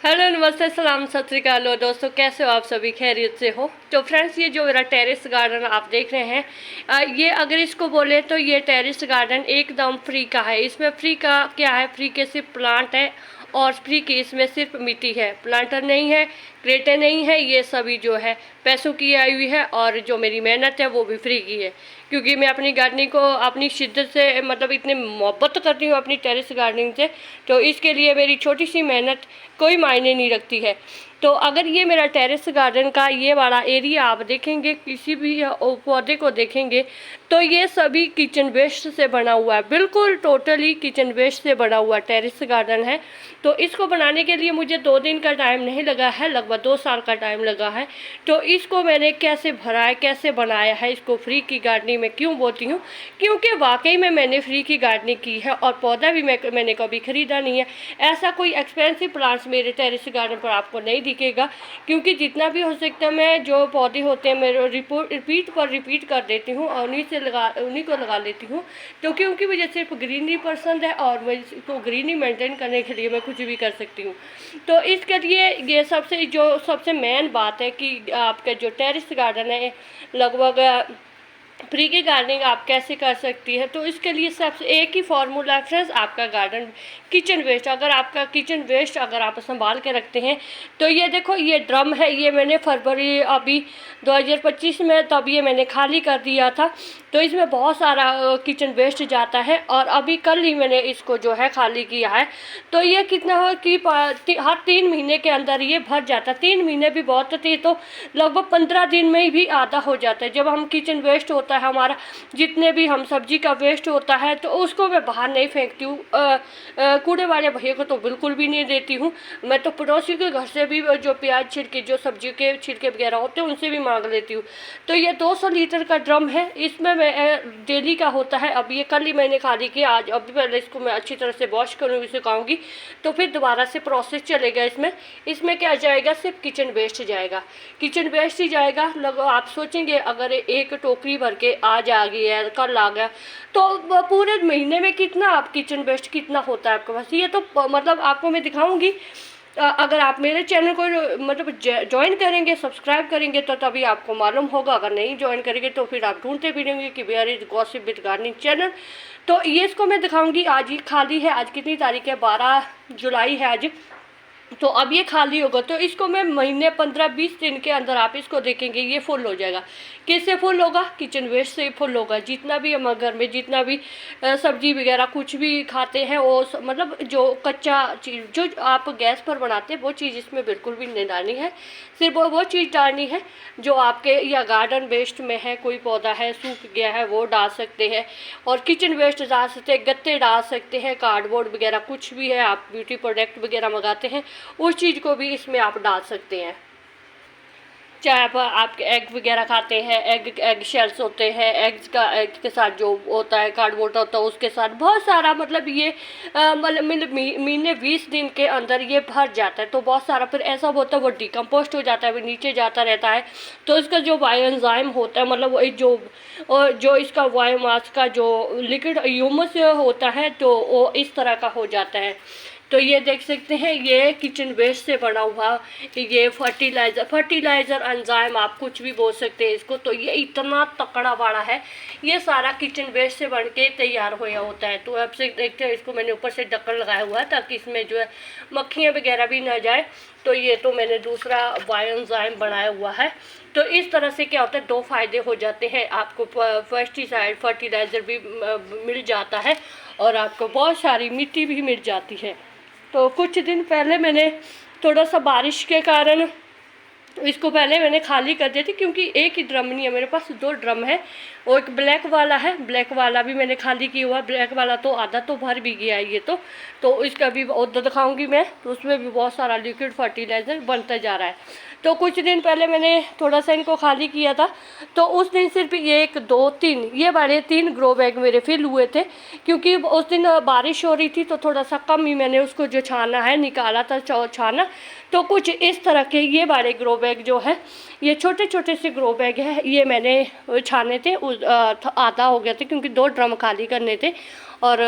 Hello, नमस्ते, सलाम, सत श्री अकाल। और दोस्तों, कैसे हो आप सभी? खैरियत से हो? तो फ्रेंड्स, ये जो मेरा टेरेस गार्डन आप देख रहे हैं, ये अगर इसको बोले तो ये टेरेस गार्डन एकदम फ्री का है। इसमें फ्री का क्या है? फ्री के सिर्फ प्लांट है और फ्री की इसमें सिर्फ मिट्टी है। प्लांटर नहीं है, क्रेटे नहीं है, ये सभी जो है पैसों की आई हुई है। और जो मेरी मेहनत है वो भी फ्री की है, क्योंकि मैं अपनी गार्डनिंग को अपनी शिद्दत से मतलब इतनी मोहब्बत करती हूँ अपनी टेरेस गार्डनिंग से, तो इसके लिए मेरी छोटी सी मेहनत कोई मायने नहीं रखती है। तो अगर ये मेरा टेरेस गार्डन का ये वाला एरिया आप देखेंगे, किसी भी पौधे को देखेंगे, तो ये सभी किचन वेस्ट से बना हुआ है। बिल्कुल टोटली किचन वेस्ट से बना हुआ टेरेस गार्डन है। तो इसको बनाने के लिए मुझे 2 दिन का टाइम नहीं लगा है, लगभग 2 साल का टाइम लगा है। तो इसको मैंने कैसे भरा है, कैसे बनाया है, इसको फ्री की गार्डनिंग में क्यों बोलती हूँ? क्योंकि वाकई में मैंने फ्री की गार्डनिंग की है और पौधा भी मैंने कभी ख़रीदा नहीं है। ऐसा कोई एक्सपेंसिव प्लांट्स मेरे टेरेस गार्डन पर आपको नहीं दिखेगा, क्योंकि जितना भी हो सकता है मैं जो पौधे होते हैं मेरे रिपीट कर देती हूँ और उन्हीं को लगा लेती हूँ। तो क्योंकि मुझे सिर्फ ग्रीनरी पसंद है और मैं इसको ग्रीनरी मेंटेन करने के लिए मैं कुछ भी कर सकती हूँ। तो इसके लिए ये सबसे मेन बात है कि आपका जो टेरेस गार्डन है, लगभग फ्री की गार्डनिंग आप कैसे कर सकती है। तो इसके लिए सबसे एक ही फार्मूला है फ्रेंड्स, आपका गार्डन किचन वेस्ट। अगर आपका किचन वेस्ट अगर आप संभाल के रखते हैं, तो ये देखो, ये ड्रम है, ये मैंने फरवरी अभी 2025 में तब ये मैंने खाली कर दिया था। तो इसमें बहुत सारा किचन वेस्ट जाता है और अभी कल ही मैंने इसको जो है खाली किया है। तो ये कितना हो कि हर 3 महीने के अंदर ये भर जाता है। 3 महीने भी बहुत थे, तो लगभग 15 दिन में भी आधा हो जाता है। जब हम किचन वेस्ट होता है हमारा, जितने भी हम सब्जी का वेस्ट होता है, तो उसको मैं बाहर नहीं फेंकती हूँ। कूड़े वाले भैया को तो बिल्कुल भी नहीं देती हूँ। मैं तो पड़ोसी के घर से भी जो प्याज छिलके, जो सब्जी के छिलके वगैरह होते हैं, उनसे भी मांग लेती हूँ। तो ये 200 लीटर का ड्रम है, इसमें मैं डेली का होता है। अब ये कल ही मैंने खाली किया, आज अभी पहले इसको मैं अच्छी तरह से वॉश करूँगी, सुखाऊंगी, तो फिर दोबारा से प्रोसेस चलेगा। इसमें क्या जाएगा? सिर्फ किचन वेस्ट जाएगा, किचन वेस्ट ही जाएगा। लगो आप सोचेंगे अगर एक टोकरी भर के आज आ गई है, कल आ गया, तो पूरे महीने में कितना आप किचन वेस्ट कितना होता है आपके पास? ये तो मतलब आपको मैं दिखाऊंगी। अगर आप मेरे चैनल को मतलब ज्वाइन करेंगे, सब्सक्राइब करेंगे, तो तभी आपको मालूम होगा। अगर नहीं ज्वाइन करेंगे तो फिर आप ढूंढते फिरेंगे कि where is gossip with gardening channel. तो ये इसको मैं दिखाऊंगी। आज ही खाली है, आज कितनी तारीख है? 12 जुलाई है आज। तो अब ये खाली होगा, तो इसको मैं महीने 15-20 दिन के अंदर आप इसको देखेंगे ये फुल हो जाएगा। किससे फुल होगा? किचन वेस्ट से फुल होगा। जितना भी हम घर में जितना भी सब्जी वगैरह कुछ भी खाते हैं, वो मतलब जो कच्चा चीज़ जो आप गैस पर बनाते हैं, वो चीज़ इसमें बिल्कुल भी नहीं डालनी है। सिर्फ वो चीज़ डालनी है जो आपके या गार्डन वेस्ट में है। कोई पौधा है सूख गया है, वो डाल सकते हैं। और किचन वेस्ट डाल सकते हैं, गत्ते डाल सकते हैं, कार्डबोर्ड वगैरह कुछ भी है, आप ब्यूटी प्रोडक्ट वगैरह मंगाते हैं, उस चीज़ को भी इसमें आप डाल सकते हैं। चाहे आप एग वगैरह खाते हैं, एग शेल्स होते हैं, एग के साथ जो होता है कार्डबोर्ड होता है, उसके साथ बहुत सारा मतलब ये मतलब महीने 20 दिन के अंदर ये भर जाता है। तो बहुत सारा फिर ऐसा होता है वो डिकम्पोस्ट हो जाता है, वो नीचे जाता रहता है। तो इसका जो बायोएंजाइम होता है, मतलब वो जो इसका बायोमास का जो लिक्विड ह्यूमस होता है, तो वो इस तरह का हो जाता है। तो ये देख सकते हैं, ये किचन वेस्ट से बना हुआ ये फर्टिलाइज़र एंजाइम आप कुछ भी बोल सकते हैं इसको। तो ये इतना तकड़ा वाला है, ये सारा किचन वेस्ट से बन के तैयार होया होता है। तो आप से देखते हैं, इसको मैंने ऊपर से ढक्कन लगाया हुआ है ताकि इसमें जो है मक्खियाँ वगैरह भी ना जाए। तो ये तो मैंने दूसरा बायो एंजाइम बनाया हुआ है। तो इस तरह से क्या होता है, 2 फ़ायदे हो जाते हैं आपको। पेस्टिसाइड फर्टिलाइज़र भी मिल जाता है और आपको बहुत सारी मिट्टी भी मिल जाती है। तो कुछ दिन पहले मैंने थोड़ा सा बारिश के कारण इसको पहले मैंने खाली कर दी थी, क्योंकि एक ही ड्रम नहीं है मेरे पास, 2 ड्रम है। और एक ब्लैक वाला है, ब्लैक वाला भी मैंने खाली किया हुआ। ब्लैक वाला तो आधा तो भर भी गया है ये तो इसका भी उधर दिखाऊंगी मैं। तो उसमें भी बहुत सारा लिक्विड फर्टिलाइज़र बनता जा रहा है। तो कुछ दिन पहले मैंने थोड़ा सा इनको खाली किया था, तो उस दिन सिर्फ 1 2 3 ये बड़े 3 ग्रो बैग मेरे फिल हुए थे, क्योंकि उस दिन बारिश हो रही थी। तो थोड़ा सा कम ही मैंने उसको जो छाना है निकाला था छाना। तो कुछ इस तरह के ये बड़े ग्रो बैग जो है, ये छोटे छोटे से ग्रो बैग है, ये मैंने छाने थे। आधा हो गया था क्योंकि 2 ड्रम खाली करने थे और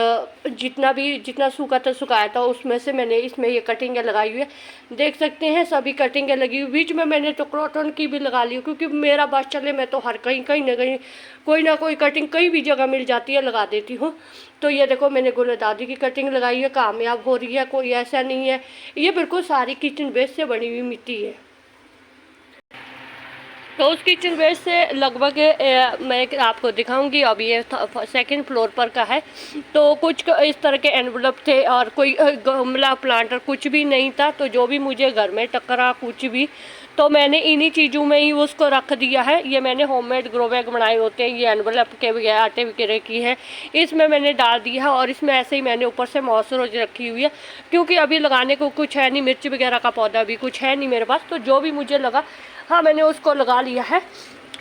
जितना सूखा था सुखाया था उसमें से मैंने इसमें ये कटिंगें लगाई हुई है, देख सकते हैं सभी कटिंगें लगी हुई। बीच में मैंने तो क्रॉटन की भी लगा ली, क्योंकि मेरा बस चले मैं तो हर कहीं ना कोई कटिंग कहीं भी जगह मिल जाती है लगा देती हूँ। तो ये देखो मैंने गुलदाउदी की कटिंग लगाई है, कामयाब हो रही है, कोई ऐसा नहीं है। ये बिल्कुल सारी किचन वेस्ट से बनी हुई मिट्टी है। तो उस किचन वेस्ट से लगभग मैं आपको दिखाऊंगी। अब ये सेकंड फ्लोर पर का है। तो कुछ इस तरह के एनवलप थे और कोई गमला प्लांटर कुछ भी नहीं था। तो जो भी मुझे घर में टकरा कुछ भी, तो मैंने इन्हीं चीज़ों में ही उसको रख दिया है। ये मैंने होममेड ग्रो बैग बनाए होते हैं, ये एनवलप के भी आटे वगैरह की है, इसमें मैंने डाल दिया है। और इसमें ऐसे ही मैंने ऊपर से मॉइस्चराइजर रखी हुई है, क्योंकि अभी लगाने को कुछ है नहीं, मिर्च वगैरह का पौधा भी कुछ है नहीं मेरे पास। तो जो भी मुझे लगा हाँ मैंने उसको लगा लिया है।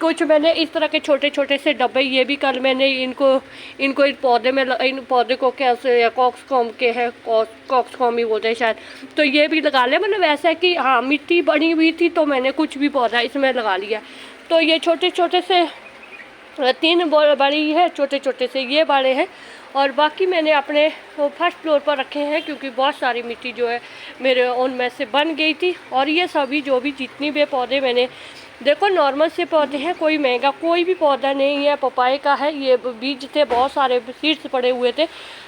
कुछ मैंने इस तरह के छोटे छोटे से डब्बे, ये भी कल मैंने इनको इन पौधे में इन पौधे को कैसे कॉक्सकॉम के है, कॉक्सकॉम ही बोलते हैं शायद, तो ये भी लगा लिया। मतलब ऐसा है कि हाँ मिट्टी बनी हुई थी तो मैंने कुछ भी पौधा इसमें लगा लिया। तो ये छोटे छोटे से 3 बड़ी है, छोटे छोटे से ये बड़े हैं, और बाकी मैंने अपने फर्स्ट फ्लोर पर रखे हैं, क्योंकि बहुत सारी मिट्टी जो है मेरे उनमें से बन गई थी। और ये सभी जो भी जितनी भी पौधे मैंने, देखो नॉर्मल से पौधे हैं, कोई महंगा कोई भी पौधा नहीं है। पपाए का है, ये बीज थे, बहुत सारे सीड्स पड़े हुए थे,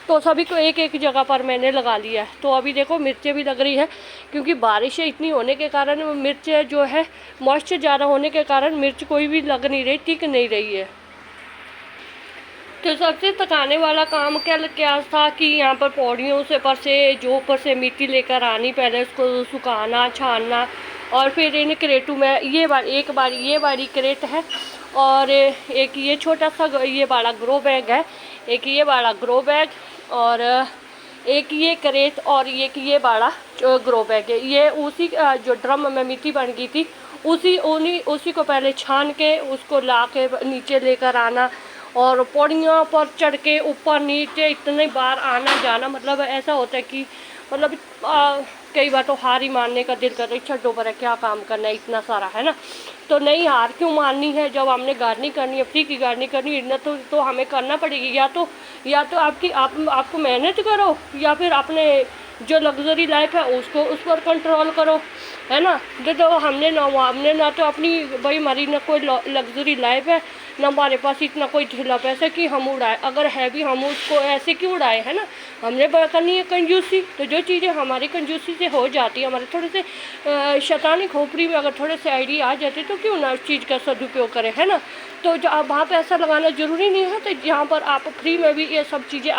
तो सभी को एक एक जगह पर मैंने लगा लिया है। तो अभी देखो मिर्चें भी लग रही है, क्योंकि बारिशें इतनी होने के कारण मिर्च जो है मॉइस्चर ज़्यादा होने के कारण मिर्च कोई भी लग नहीं रही, टिक नहीं रही है। तो सबसे थकाने वाला काम क्या था कि यहाँ पर पौड़ियों से ऊपर से मिट्टी लेकर आनी, पहले उसको सुखाना छानना, और फिर इन क्रेटों में एक बार ये बड़ी क्रेट है, और एक ये छोटा सा ये बड़ा ग्रो बैग है, एक ये बड़ा ग्रो बैग, और एक ये क्रेट, और एक ये बड़ा ग्रो बैग है। ये उसी जो ड्रम में मिट्टी बन गई थी उसी को पहले छान के उसको ला के नीचे लेकर आना, और पौड़ियों पर चढ़ के ऊपर नीचे इतने बार आना जाना। मतलब ऐसा होता है कि मतलब कई बार तो हार ही मानने का दिल करता है, छड्डो पर है, क्या काम करना है इतना सारा, है ना। तो नहीं, हार क्यों माननी है, जब हमने गार्डनिंग करनी है, फ्री की गार्डनिंग करनी है, इतना तो हमें करना पड़ेगी। या तो आपको मेहनत करो, या फिर अपने जो लग्जरी लाइफ है उसको उस पर कंट्रोल करो, है ना। तो हमने ना तो अपनी भाई हमारी ना कोई लग्जरी लाइफ है, ना हमारे पास इतना कोई ढीला पैसा कि हम उड़ाए। अगर है भी हम उसको ऐसे क्यों उड़ाए, है ना। हमने करनी है कंजूसी, तो जो चीज़ें हमारी कंजूसी से हो जाती है, हमारे थोड़े से शैतानी खोपड़ी में अगर थोड़े से आइडिया आ जाते तो क्यों ना उस चीज़ का सदुपयोग करें, है ना। तो जो आप वहाँ पैसा लगाना ज़रूरी नहीं है, तो यहाँ पर आप फ्री में भी ये सब चीज़ें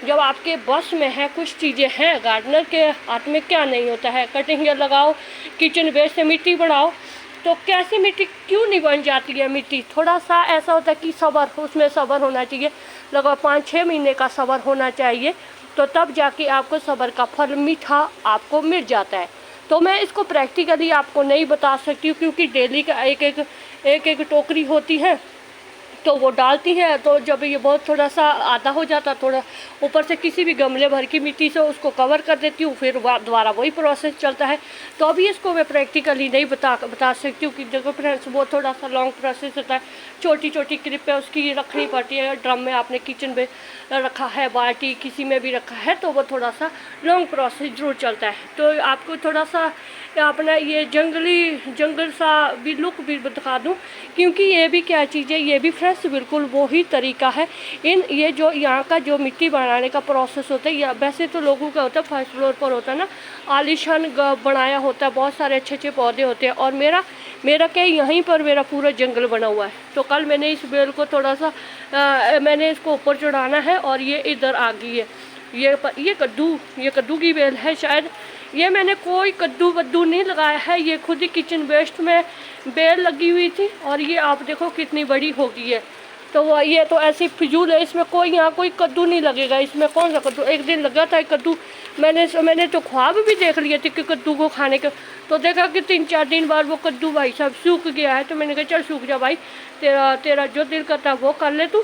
जब आपके बस में है, कुछ चीज़ें हैं, गार्डनर के हाथ में क्या नहीं होता है। कटिंगें लगाओ, किचन वेस्ट से मिट्टी बढ़ाओ, तो कैसी मिट्टी क्यों नहीं बन जाती है। मिट्टी थोड़ा सा ऐसा होता है कि उसमें सब्र होना चाहिए, लगभग 5-6 महीने का सब्र होना चाहिए, तो तब जाके आपको सब्र का फल मीठा आपको मिल जाता है। तो मैं इसको प्रैक्टिकली आपको नहीं बता सकती हूँ, क्योंकि डेली का एक टोकरी होती है, तो वो डालती है। तो जब ये बहुत थोड़ा सा आधा हो जाता, थोड़ा ऊपर से किसी भी गमले भर की मिट्टी से उसको कवर कर देती हूँ, फिर दोबारा वही प्रोसेस चलता है। तो अभी इसको मैं प्रैक्टिकली नहीं बता सकती हूँ कि देखो फ्रेंड्स, वो थोड़ा सा लॉन्ग प्रोसेस होता है। छोटी छोटी क्लिप है उसकी रखनी पड़ती है। ड्रम में आपने किचन में रखा है, बाल्टी किसी में भी रखा है, तो वो थोड़ा सा लॉन्ग प्रोसेस जरूर चलता है। तो आपको थोड़ा सा अपना ये जंगल सा भी लुक भी दिखा दूँ, क्योंकि ये भी क्या चीज़ है, ये भी फ्रेंड्स बिल्कुल वही तरीका है। ये जो यहाँ का जो मिट्टी बनाने का प्रोसेस होता है, या वैसे तो लोगों का होता है फर्स्ट फ्लोर पर होता है ना, आलीशान बनाया होता है, बहुत सारे अच्छे अच्छे पौधे होते हैं। और मेरा क्या यहीं पर मेरा पूरा जंगल बना हुआ है। तो कल मैंने इस बेल को थोड़ा सा मैंने इसको ऊपर चढ़ाना है, और ये इधर आ गई है। ये कद्दू की बेल है शायद। ये मैंने कोई कद्दू नहीं लगाया है, ये खुद ही किचन वेस्ट में बेल लगी हुई थी, और ये आप देखो कितनी बड़ी हो गई है। तो ये तो ऐसी फिजूल है, इसमें यहाँ कोई कद्दू नहीं लगेगा। इसमें कौन सा कद्दू, एक दिन लगा था कद्दू, मैंने तो ख्वाब भी देख लिए थे कि कद्दू को खाने के, तो देखा कि 3-4 दिन बाद वो कद्दू भाई साहब सूख गया है। तो मैंने कहा चल सूख जा भाई, तेरा जो दिल करता है वो कर ले तू।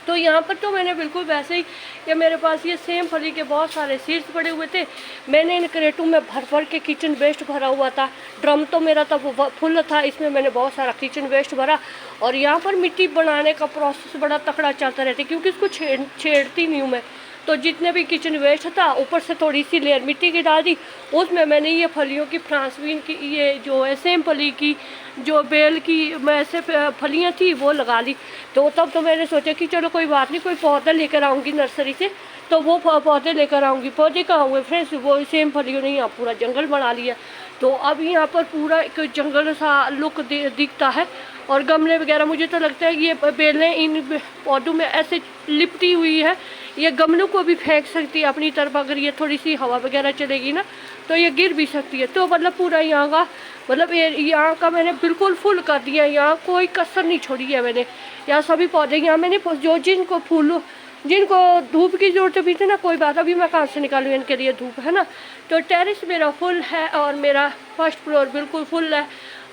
तो यहाँ पर तो मैंने बिल्कुल वैसे ही, ये मेरे पास ये सेम फली के बहुत सारे सीड्स पड़े हुए थे। मैंने इन क्रेटों में भर भर के किचन वेस्ट भरा हुआ था। ड्रम तो मेरा तब फुल था, इसमें मैंने बहुत सारा किचन वेस्ट भरा। और यहाँ पर मिट्टी बनाने का प्रोसेस बड़ा तकड़ा चलता रहता है, क्योंकि इसको छेड़ती नहीं हूँ मैं। तो जितने भी किचन वेस्ट था ऊपर से थोड़ी सी लेयर मिट्टी की डाल दी, उसमें मैंने ये फलियों की फ्रांसबीन की, ये जो है सेम फली की, जो बेल की मैं से फलियाँ थी वो लगा ली। तो तब तो मैंने सोचा कि चलो कोई बात नहीं, कोई पौधा लेकर आऊँगी नर्सरी से, तो वो पौधे लेकर आऊँगी। पौधे कहाँ हुए फ्रेंड्स, वो सेम फलियों ने यहाँ पूरा जंगल बना लिया। तो अब यहाँ पर पूरा एक जंगल सा लुक दिखता है। और गमले वगैरह, मुझे तो लगता है ये बेलें इन पौधों में ऐसे लिपटी हुई है, ये गमलों को भी फेंक सकती है अपनी तरफ। अगर ये थोड़ी सी हवा वगैरह चलेगी ना तो ये गिर भी सकती है। तो मतलब पूरा यहाँ का, मतलब यहाँ का मैंने बिल्कुल फुल कर दिया, यहाँ कोई कसर नहीं छोड़ी है मैंने। यहाँ सभी पौधे, यहाँ मैंने जो जिनको धूप की ज़रूरत भी थी ना, कोई बात, अभी मैं कहाँ से निकालूँ इनके लिए धूप, है ना। तो टेरेस मेरा फुल है और मेरा फर्स्ट फ्लोर बिल्कुल फुल है।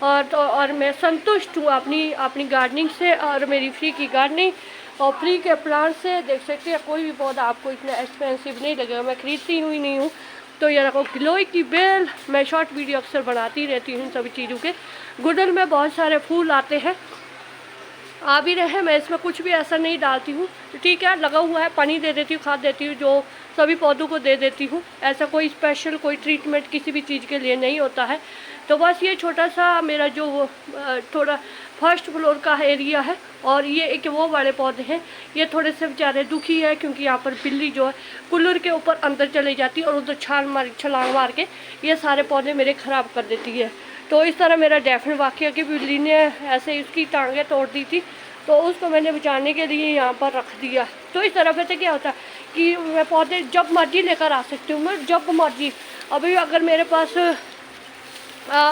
और मैं संतुष्ट हूँ अपनी गार्डनिंग से, और मेरी फ्री की गार्डनिंग और फ्री के प्लांट से। देख सकते हैं कोई भी पौधा आपको इतना एक्सपेंसिव नहीं लगेगा, मैं खरीदती हुई नहीं हूँ। तो ये रखो गिलोय की बेल, मैं शॉर्ट वीडियो अक्सर बनाती रहती हूँ इन सभी चीज़ों के। गुड़हल में बहुत सारे फूल आते हैं, आ भी रहे हैं, मैं इसमें कुछ भी ऐसा नहीं डालती हूँ। तो ठीक है, लगा हुआ है, पानी दे देती हूँ, खाद देती हूँ, जो सभी पौधों को दे देती हूँ। ऐसा कोई स्पेशल कोई ट्रीटमेंट किसी भी चीज़ के लिए नहीं होता है। तो बस ये छोटा सा मेरा जो थोड़ा फर्स्ट फ्लोर का एरिया है। और ये एक वो वाले पौधे हैं, ये थोड़े से बेचारे दुखी है, क्योंकि यहाँ पर बिल्ली जो है कूलर के ऊपर अंदर चली जाती है और उधर छलांग मार के ये सारे पौधे मेरे ख़राब कर देती है। तो इस तरह मेरा डेफिनेट वाकया कि बिल्ली ने ऐसे उसकी टांगें तोड़ दी थी, तो उसको मैंने बचाने के लिए यहाँ पर रख दिया। तो इस तरह से क्या होता है कि मैं पौधे जब मर्जी लेकर आ सकती हूँ, मैं जब मर्जी। अभी अगर मेरे पास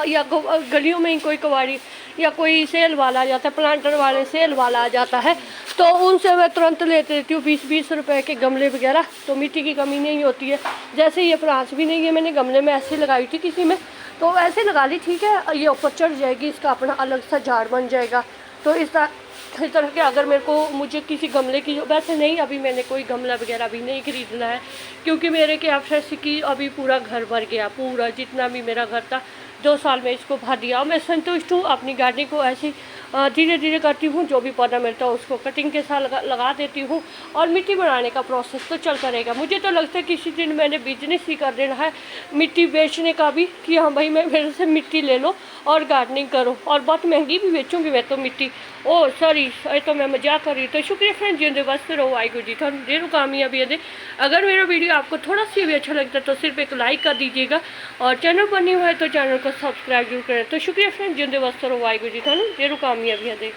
या गलियों में ही कोई कबाड़ी या कोई सेल वाला आ जाता है, प्लांटर वाले सेल वाला आ जाता है, तो उनसे मैं तुरंत लेते रहती हूँ 20-20 रुपए के गमले वगैरह। तो मिट्टी की कमी नहीं होती है। जैसे ये फ्रांस भी नहीं है, मैंने गमले में ऐसे लगाई थी किसी में, तो ऐसे लगा ली, ठीक है, ये ऊपर चढ़ जाएगी, इसका अपना अलग सा झाड़ बन जाएगा। तो इस तरह के अगर मुझे किसी गमले की, वैसे नहीं, अभी मैंने कोई गमला वगैरह भी नहीं खरीदना है, क्योंकि मेरे के ऑप्शन की अभी पूरा घर भर गया, पूरा जितना भी मेरा घर था 2 साल में इसको भर दिया। मैं संतुष्ट हूँ, अपनी गार्डनिंग को ऐसी धीरे धीरे करती हूँ। जो भी पौधा मिलता है उसको कटिंग के साथ लगा देती हूँ। और मिट्टी बनाने का प्रोसेस तो चलता रहेगा। मुझे तो लगता है किसी दिन मैंने बिजनेस ही कर देना है मिट्टी बेचने का भी, कि हाँ भाई मैं मेरे से मिट्टी ले लो और गार्डनिंग करो। और बहुत महंगी भी बेचूँगी मैं तो मिट्टी। ओ सॉरी, तो मैं मजाक कर रही हूँ। तो शुक्रिया फ्रेंड, जिंदे बस रहो, वाहिगुरू जी थानू ढेरों कामयाबी दे। अगर मेरा वीडियो आपको थोड़ा सी भी अच्छा लगता है तो सिर्फ एक लाइक कर दीजिएगा, और चैनल पर नहीं हुआ है तो चैनल को सब्सक्राइब जरूर करें। तो शुक्रिया फ्रेंड, जिंदे बस रहो, वाहिगुरू जी थानू ढेरों कामयाबी दे।